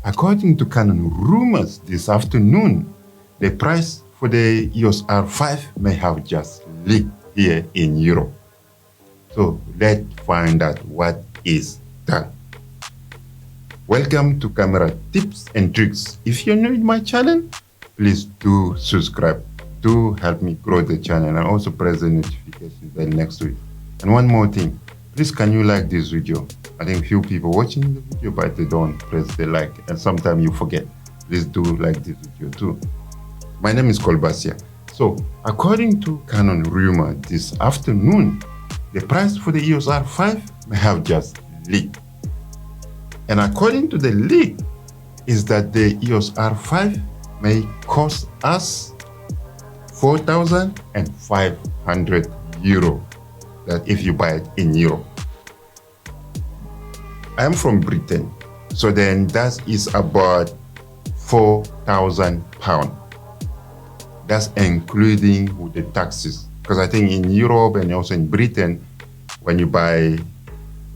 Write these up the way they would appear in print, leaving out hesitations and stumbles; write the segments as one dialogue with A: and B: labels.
A: According to Canon Rumours this afternoon, the price for the EOS R5 may have just leaked here in Europe. So let's find out what is that. Welcome to Camera Tips and Tricks. If you're new to my channel, please do subscribe. Do help me grow the channel and also press the notification bell next to it. And one more thing, please can you like this video? I think few people watching the video but they don't press the like and sometimes you forget. Please do like this video too. My name is Kolbasia. So according to Canon Rumours this afternoon, the price for the EOS R5 may have just leaked. And according to the leak is that the EOS R5 may cost us 4,500 euro, that if you buy it in Europe. I am from Britain, so then that is about 4,000 pounds. That's including with the taxes. Because I think in Europe and also in Britain, when you buy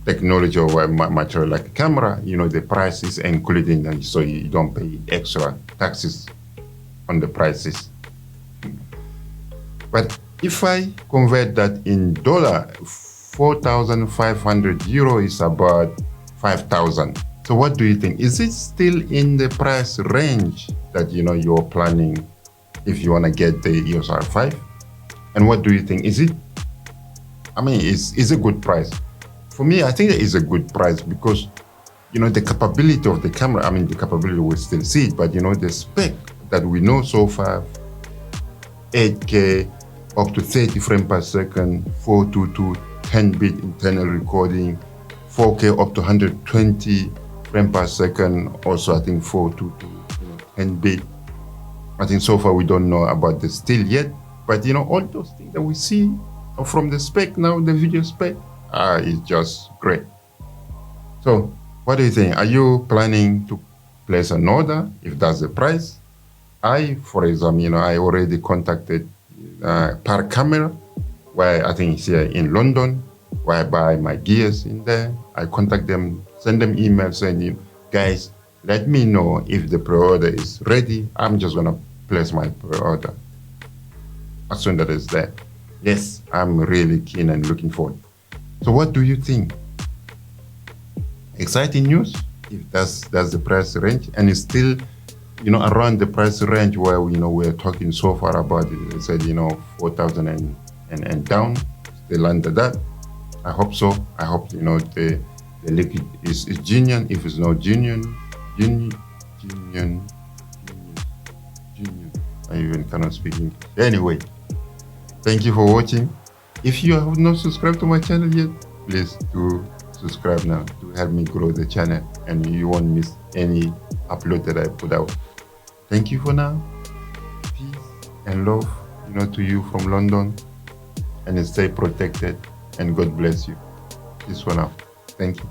A: technology or material like a camera, you know, the price is including them, so you don't pay extra taxes on the prices. But if I convert that in dollar, 4,500 euro is about 5,000. So what do you think? Is it still in the price range that, you know, you're planning if you want to get the EOS R5? And what do you think? Is it, I mean, is a good price? For me, I think it is a good price because, you know, the capability of the camera, I mean, the capability we still see it, but, you know, the spec that we know so far, 8K, up to 30 frames per second, 422, 10-bit internal recording, 4K up to 120 frames per second, also I think 422, 10-bit. I think so far we don't know about the still yet, but you know, all those things that we see from the spec now, the video spec, is just great. So what do you think? Are you planning to place an order if that's the price? For example, you know, I already contacted Park Camera, where I think it's here in London, where I buy my gears in there. I contact them, send them emails saying, guys, let me know if the pre-order is ready. I'm just gonna place my pre-order as soon as it's there. Yes, I'm really keen and looking forward. So what do you think? Exciting news if that's the price range, and it's still, you know, around the price range where we, you know, we're talking so far about it. They said, you know, 4,000 and down, still under that. I hope so. I hope, you know, the liquid is genuine. If it's not genuine, I even cannot speak English. Anyway, thank you for watching. If you have not subscribed to my channel yet, please do subscribe now to help me grow the channel and you won't miss any upload that I put out. Thank you for now. Peace and love, you know, to you from London, and stay protected and God bless you. Peace for now. Thank you.